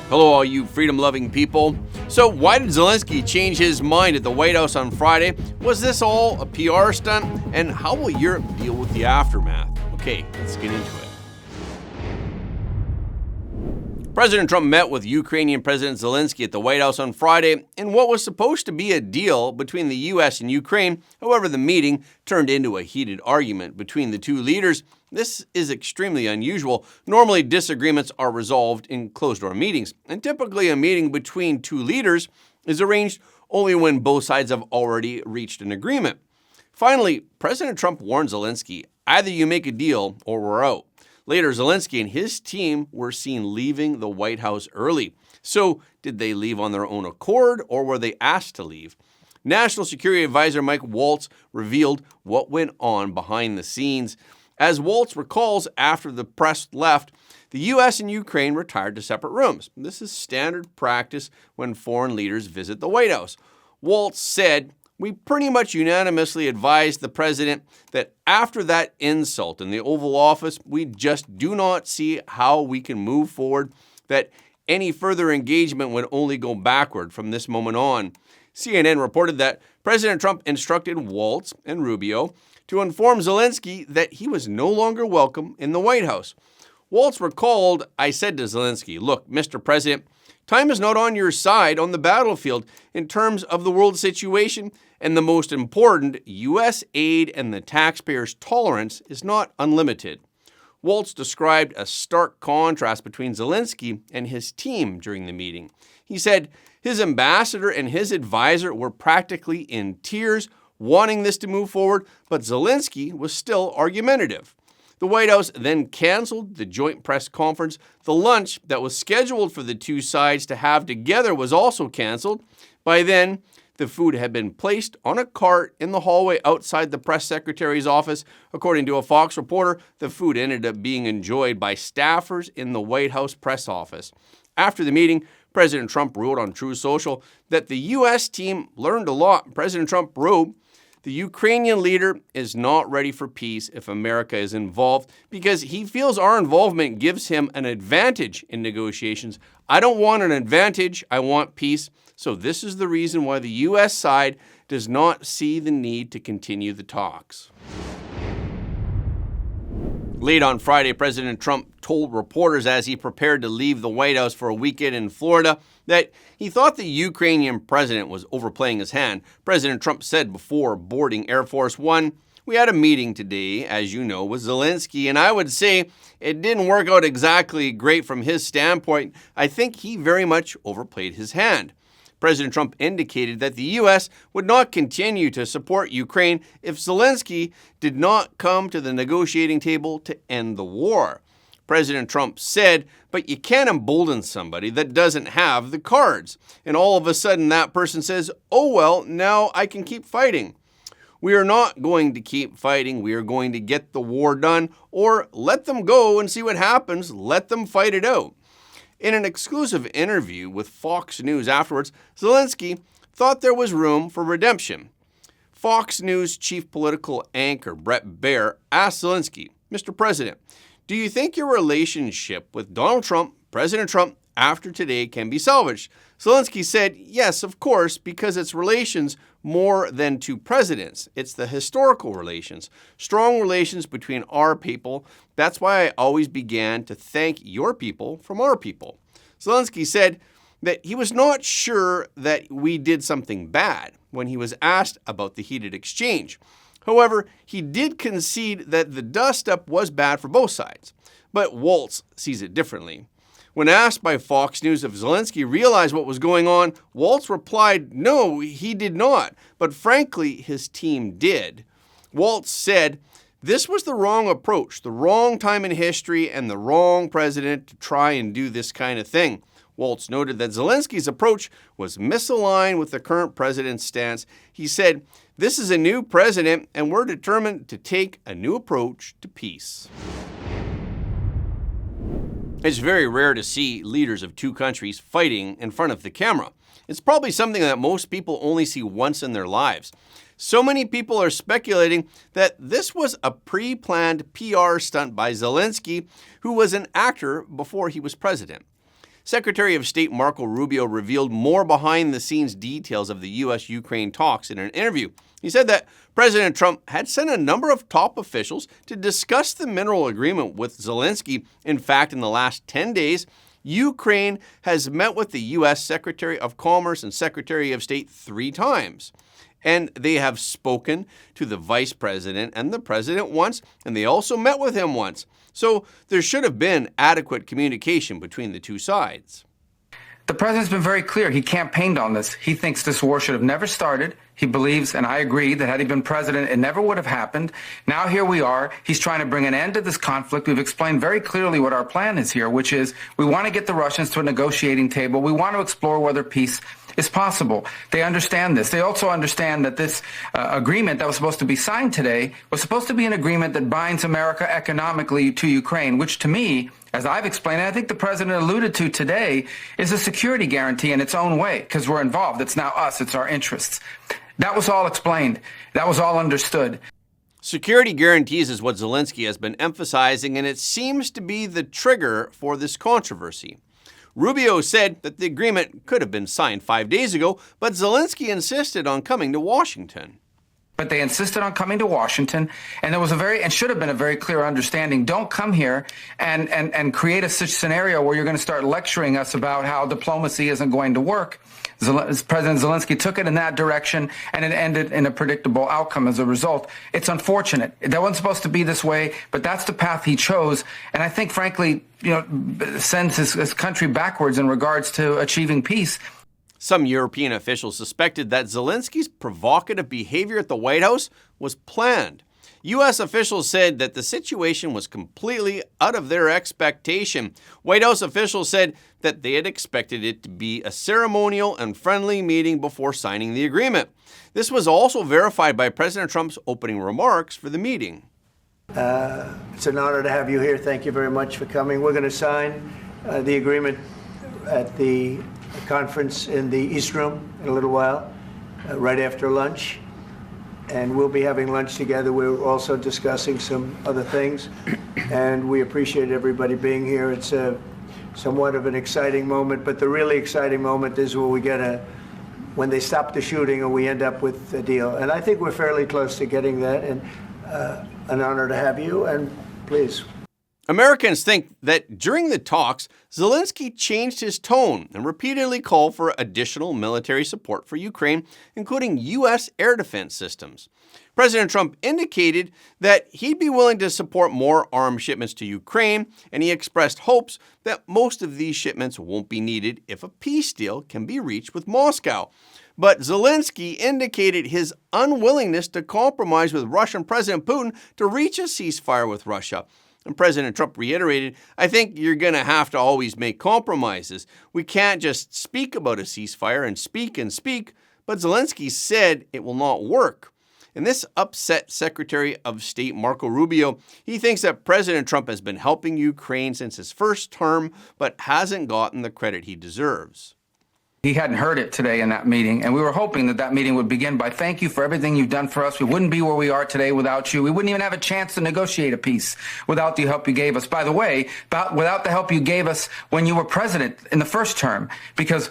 Hello, all you freedom-loving people. So why did Zelensky change his mind at the White House on Friday? Was this all a PR stunt? And how will Europe deal with the aftermath? Okay, let's get into it. President Trump met with Ukrainian President Zelensky at the White House on Friday in what was supposed to be a deal between the U.S. and Ukraine. However, the meeting turned into a heated argument between the two leaders. This is extremely unusual. Normally, disagreements are resolved in closed-door meetings, and typically a meeting between two leaders is arranged only when both sides have already reached an agreement. Finally, President Trump warned Zelensky, either you make a deal or we're out. Later, Zelensky and his team were seen leaving the White House early. So, did they leave on their own accord or were they asked to leave? National Security Advisor Mike Waltz revealed what went on behind the scenes. As Waltz recalls, after the press left, the U.S. and Ukraine retired to separate rooms. This is standard practice when foreign leaders visit the White House. Waltz said, "We pretty much unanimously advised the president that after that insult in the Oval Office, we just do not see how we can move forward, that any further engagement would only go backward from this moment on." CNN reported that President Trump instructed Waltz and Rubio to inform Zelensky that he was no longer welcome in the White House. Waltz recalled, "I said to Zelensky, look, Mr. President, time is not on your side on the battlefield in terms of the world situation, and the most important, U.S. aid and the taxpayers' tolerance is not unlimited." Waltz described a stark contrast between Zelensky and his team during the meeting. He said his ambassador and his advisor were practically in tears, wanting this to move forward, but Zelensky was still argumentative. The White House then canceled the joint press conference. The lunch that was scheduled for the two sides to have together was also canceled. By then, the food had been placed on a cart in the hallway outside the press secretary's office. According to a Fox reporter, the food ended up being enjoyed by staffers in the White House press office. After the meeting, President Trump wrote on Truth Social that the U.S. team learned a lot. President Trump wrote, "The Ukrainian leader is not ready for peace if America is involved because he feels our involvement gives him an advantage in negotiations. I don't want an advantage, I want peace. So this is the reason why the U.S. side does not see the need to continue the talks." Late on Friday, President Trump told reporters as he prepared to leave the White House for a weekend in Florida that he thought the Ukrainian president was overplaying his hand. President Trump said before boarding Air Force One, "We had a meeting today, as you know, with Zelensky, and I would say it didn't work out exactly great from his standpoint. I think he very much overplayed his hand." President Trump indicated that the U.S. would not continue to support Ukraine if Zelensky did not come to the negotiating table to end the war. President Trump said, "But you can't embolden somebody that doesn't have the cards. And all of a sudden that person says, oh, well, now I can keep fighting. We are not going to keep fighting. We are going to get the war done, or let them go and see what happens. Let them fight it out." In an exclusive interview with Fox News afterwards, Zelensky thought there was room for redemption. Fox News chief political anchor Bret Baier asked Zelensky, "Mr. President, do you think your relationship with Donald Trump, President Trump, after today can be salvaged?" Zelensky said, "Yes, of course, because it's relations more than two presidents. It's the historical relations, strong relations between our people. That's why I always began to thank your people from our people." Zelensky said that he was not sure that we did something bad when he was asked about the heated exchange. However, he did concede that the dust-up was bad for both sides. But Waltz sees it differently. When asked by Fox News if Zelensky realized what was going on, Waltz replied, no, he did not, but frankly, his team did. Waltz said, "This was the wrong approach, the wrong time in history, and the wrong president to try and do this kind of thing." Waltz noted that Zelensky's approach was misaligned with the current president's stance. He said, "This is a new president, and we're determined to take a new approach to peace." It's very rare to see leaders of two countries fighting in front of the camera. It's probably something that most people only see once in their lives. So many people are speculating that this was a pre-planned PR stunt by Zelensky, who was an actor before he was president. Secretary of State Marco Rubio revealed more behind-the-scenes details of the U.S.-Ukraine talks in an interview. He said that President Trump had sent a number of top officials to discuss the mineral agreement with Zelensky. In fact, in the last 10 days, Ukraine has met with the U.S. Secretary of Commerce and Secretary of State 3 times. And they have spoken to the vice president and the president once, and they also met with him once. So there should have been adequate communication between the two sides. The president's been very clear. He campaigned on this. He thinks this war should have never started. He believes, and I agree, that had he been president, it never would have happened. Now here we are. He's trying to bring an end to this conflict. We've explained very clearly what our plan is here, which is we want to get the Russians to a negotiating table. We want to explore whether peace is possible. They understand this. They also understand that this agreement that was supposed to be signed today was supposed to be an agreement that binds America economically to Ukraine, which to me, as I've explained, and I think the president alluded to today, is a security guarantee in its own way, because we're involved. It's now us. It's our interests. That was all explained. That was all understood. Security guarantees is what Zelensky has been emphasizing, and it seems to be the trigger for this controversy. Rubio said that the agreement could have been signed 5 days ago, but Zelensky insisted on coming to Washington. But they insisted on coming to Washington, and there was and should have been a very clear understanding. Don't come here and create a such scenario where you're going to start lecturing us about how diplomacy isn't going to work. President Zelensky took it in that direction, and it ended in a predictable outcome as a result. It's unfortunate. That wasn't supposed to be this way, but that's the path he chose. And I think, frankly, sends his country backwards in regards to achieving peace. Some European officials suspected that Zelensky's provocative behavior at the White House was planned. U.S. officials said that the situation was completely out of their expectation. White House officials said that they had expected it to be a ceremonial and friendly meeting before signing the agreement. This was also verified by President Trump's opening remarks for the meeting. It's an honor to have you here. Thank you very much for coming. We're going to sign the agreement at the conference in the East Room in a little while, right after lunch. And we'll be having lunch together. We're also discussing some other things. And we appreciate everybody being here. It's somewhat of an exciting moment, but the really exciting moment is when they stop the shooting and we end up with a deal. And I think we're fairly close to getting that, and an honor to have you, and please. Americans think that during the talks, Zelensky changed his tone and repeatedly called for additional military support for Ukraine, including U.S. air defense systems. President Trump indicated that he'd be willing to support more arms shipments to Ukraine, and he expressed hopes that most of these shipments won't be needed if a peace deal can be reached with Moscow. But Zelensky indicated his unwillingness to compromise with Russian President Putin to reach a ceasefire with Russia. And President Trump reiterated, I think you're going to have to always make compromises. We can't just speak about a ceasefire and speak, but Zelensky said it will not work. And this upset Secretary of State Marco Rubio. He thinks that President Trump has been helping Ukraine since his first term, but hasn't gotten the credit he deserves. He hadn't heard it today in that meeting, and we were hoping that that meeting would begin by thank you for everything you've done for us. We wouldn't be where we are today without you. We wouldn't even have a chance to negotiate a peace without the help you gave us. By the way, without the help you gave us when you were president in the first term, because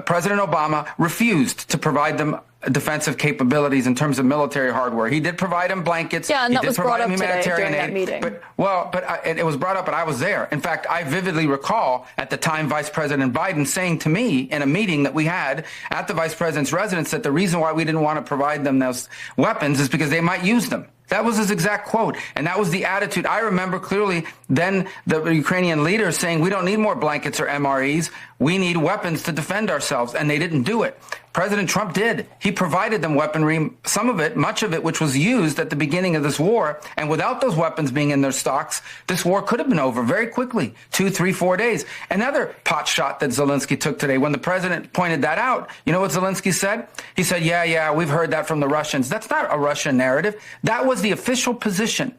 President Obama refused to provide them defensive capabilities in terms of military hardware. He did provide him blankets. Yeah, and he that did was brought provide up him today humanitarian during that aid. meeting. It was brought up, and I was there. In fact, I vividly recall at the time Vice President Biden saying to me in a meeting that we had at the Vice President's residence that the reason why we didn't want to provide them those weapons is because they might use them. That was his exact quote, and that was the attitude. I remember clearly then the Ukrainian leaders saying, we don't need more blankets or MREs. We need weapons to defend ourselves, and they didn't do it. President Trump did. He provided them weaponry, some of it, much of it, which was used at the beginning of this war. And without those weapons being in their stocks, this war could have been over very quickly, 2, 3, 4 days. Another pot shot that Zelensky took today, when the president pointed that out, you know what Zelensky said? He said, yeah, we've heard that from the Russians. That's not a Russian narrative. That was the official position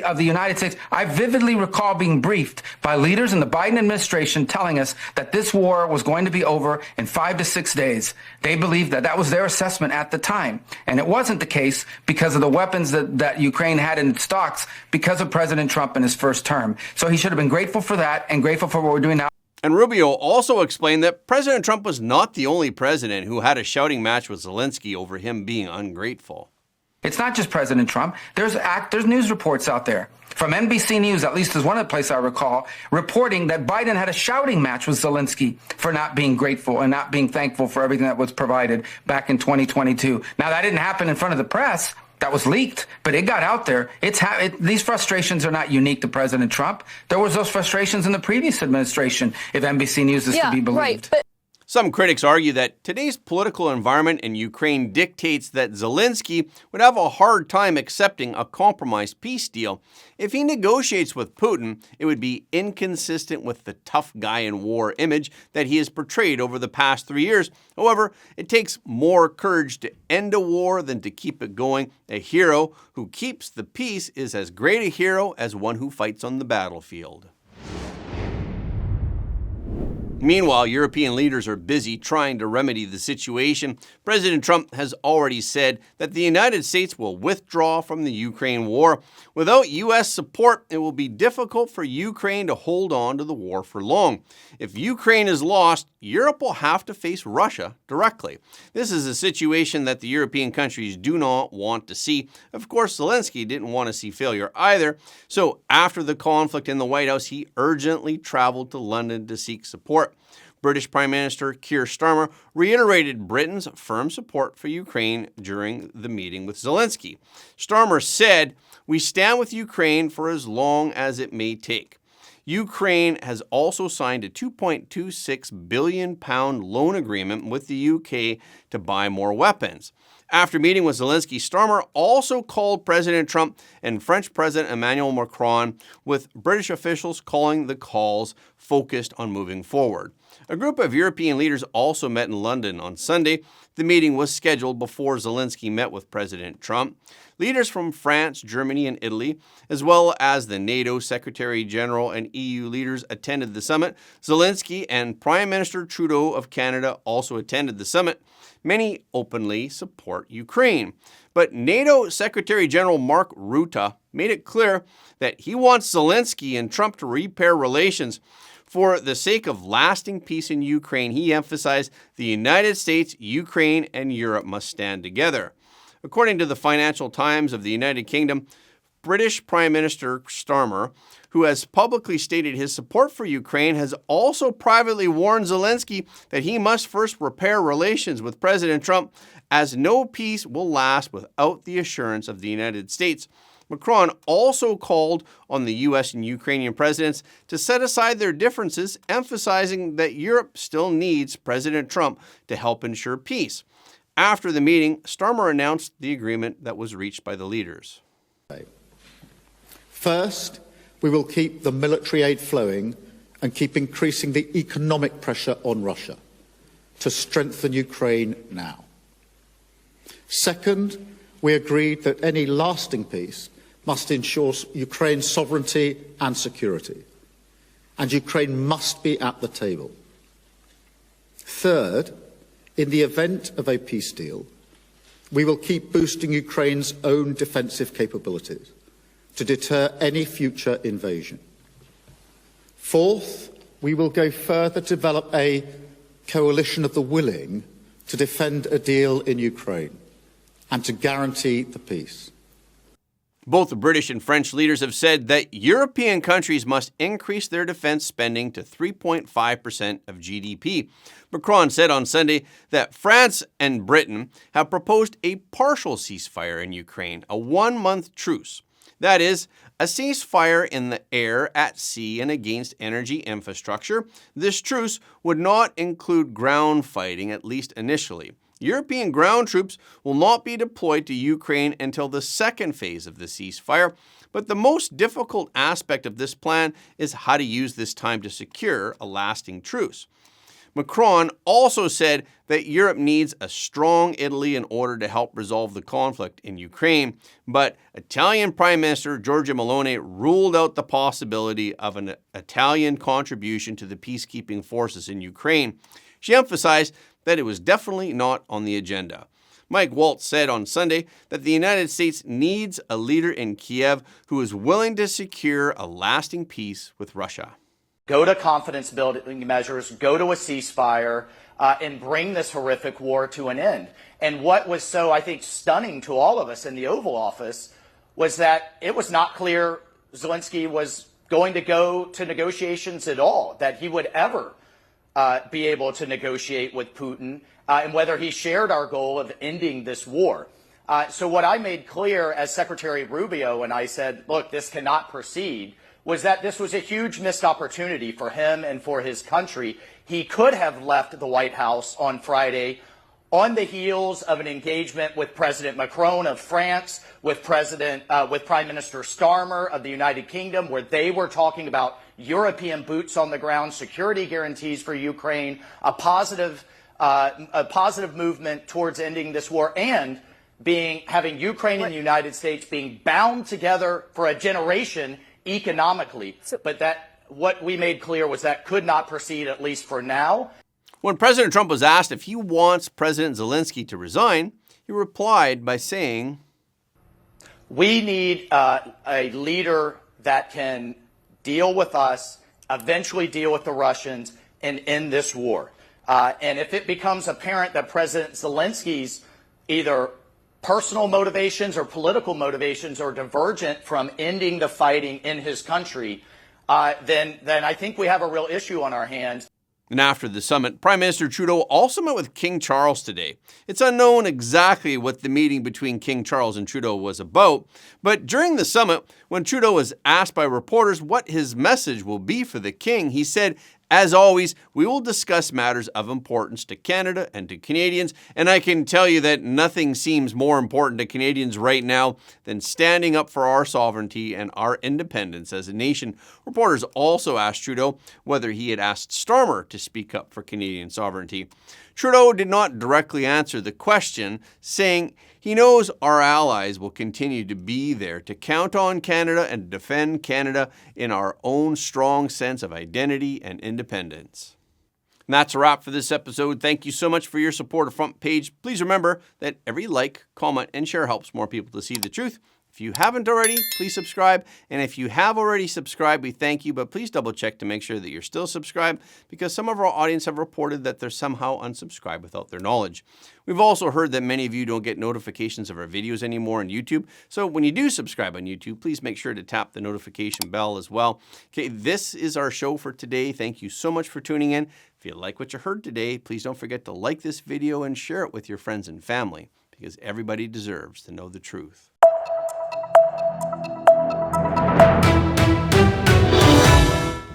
of the United States. I vividly recall being briefed by leaders in the Biden administration telling us that this war was going to be over in 5 to 6 days. They believed that was their assessment at the time. And it wasn't the case because of the weapons that Ukraine had in its stocks because of President Trump in his first term. So he should have been grateful for that and grateful for what we're doing now. And Rubio also explained that President Trump was not the only president who had a shouting match with Zelensky over him being ungrateful. It's not just President Trump. There's news reports out there from NBC News, at least is one of the places I recall, reporting that Biden had a shouting match with Zelensky for not being grateful and not being thankful for everything that was provided back in 2022. Now, that didn't happen in front of the press. That was leaked, but it got out there. These frustrations are not unique to President Trump. There was those frustrations in the previous administration, if NBC News is to be believed. Right, some critics argue that today's political environment in Ukraine dictates that Zelensky would have a hard time accepting a compromised peace deal. If he negotiates with Putin, it would be inconsistent with the tough guy in war image that he has portrayed over the past 3 years. However, it takes more courage to end a war than to keep it going. A hero who keeps the peace is as great a hero as one who fights on the battlefield. Meanwhile, European leaders are busy trying to remedy the situation. President Trump has already said that the United States will withdraw from the Ukraine war. Without U.S. support, it will be difficult for Ukraine to hold on to the war for long. If Ukraine is lost, Europe will have to face Russia directly. This is a situation that the European countries do not want to see. Of course, Zelensky didn't want to see failure either. So after the conflict in the White House, he urgently traveled to London to seek support. British Prime Minister Keir Starmer reiterated Britain's firm support for Ukraine during the meeting with Zelensky. Starmer said, "We stand with Ukraine for as long as it may take." Ukraine has also signed a £2.26 billion loan agreement with the UK to buy more weapons. After meeting with Zelensky, Starmer also called President Trump and French President Emmanuel Macron, with British officials calling the calls focused on moving forward. A group of European leaders also met in London on Sunday. The meeting was scheduled before Zelensky met with President Trump. Leaders from France, Germany, and Italy, as well as the NATO Secretary General and EU leaders, attended the summit. Zelensky and Prime Minister Trudeau of Canada also attended the summit. Many openly support Ukraine. But NATO Secretary General Mark Rutte made it clear that he wants Zelensky and Trump to repair relations. For the sake of lasting peace in Ukraine, he emphasized the United States, Ukraine, and Europe must stand together. According to the Financial Times of the United Kingdom, British Prime Minister Starmer, who has publicly stated his support for Ukraine, has also privately warned Zelensky that he must first repair relations with President Trump, as no peace will last without the assurance of the United States. Macron also called on the U.S. and Ukrainian presidents to set aside their differences, emphasizing that Europe still needs President Trump to help ensure peace. After the meeting, Starmer announced the agreement that was reached by the leaders. First, we will keep the military aid flowing and keep increasing the economic pressure on Russia to strengthen Ukraine now. Second, we agreed that any lasting peace must ensure Ukraine's sovereignty and security, and Ukraine must be at the table. Third, in the event of a peace deal, we will keep boosting Ukraine's own defensive capabilities to deter any future invasion. Fourth, we will go further to develop a coalition of the willing to defend a deal in Ukraine and to guarantee the peace. Both the British and French leaders have said that European countries must increase their defense spending to 3.5% of GDP. Macron said on Sunday that France and Britain have proposed a partial ceasefire in Ukraine, a 1-month truce. That is, a ceasefire in the air, at sea, and against energy infrastructure. This truce would not include ground fighting, at least initially. European ground troops will not be deployed to Ukraine until the second phase of the ceasefire, but the most difficult aspect of this plan is how to use this time to secure a lasting truce. Macron also said that Europe needs a strong Italy in order to help resolve the conflict in Ukraine, but Italian Prime Minister Giorgia Meloni ruled out the possibility of an Italian contribution to the peacekeeping forces in Ukraine. She emphasized that it was definitely not on the agenda. Mike Waltz said on Sunday that the United States needs a leader in Kiev who is willing to secure a lasting peace with Russia. go to confidence building measures, go to a ceasefire, and bring this horrific war to an end. And what was so, I think, stunning to all of us in the Oval Office was that it was not clear Zelensky was going to go to negotiations at all, that he would ever be able to negotiate with Putin, and whether he shared our goal of ending this war. So what I made clear as Secretary Rubio, and I said, look, this cannot proceed, was that this was a huge missed opportunity for him and for his country. He could have left the White House on Friday on the heels of an engagement with President Macron of France, with Prime Minister Starmer of the United Kingdom, where they were talking about European boots on the ground, security guarantees for Ukraine, a positive movement towards ending this war, and having Ukraine and the United States being bound together for a generation economically. But what we made clear was that could not proceed, at least for now. When President Trump was asked if he wants President Zelensky to resign, he replied by saying, we need a leader that can deal with us, eventually deal with the Russians, and end this war. And if it becomes apparent that President Zelensky's either personal motivations or political motivations are divergent from ending the fighting in his country, then I think we have a real issue on our hands. And after the summit, Prime Minister Trudeau also met with King Charles today. It's unknown exactly what the meeting between King Charles and Trudeau was about, but during the summit, when Trudeau was asked by reporters what his message will be for the King, he said, as always, we will discuss matters of importance to Canada and to Canadians, and I can tell you that nothing seems more important to Canadians right now than standing up for our sovereignty and our independence as a nation. Reporters also asked Trudeau whether he had asked Starmer to speak up for Canadian sovereignty. Trudeau did not directly answer the question, saying he knows our allies will continue to be there to count on Canada and defend Canada in our own strong sense of identity and independence. And that's a wrap for this episode. Thank you so much for your support of Front Page. Please remember that every like, comment, and share helps more people to see the truth. If you haven't already, please subscribe. And if you have already subscribed, we thank you, but please double check to make sure that you're still subscribed, because some of our audience have reported that they're somehow unsubscribed without their knowledge. We've also heard that many of you don't get notifications of our videos anymore on YouTube. So when you do subscribe on YouTube, please make sure to tap the notification bell as well. Okay, this is our show for today. Thank you so much for tuning in. If you like what you heard today, please don't forget to like this video and share it with your friends and family, because everybody deserves to know the truth.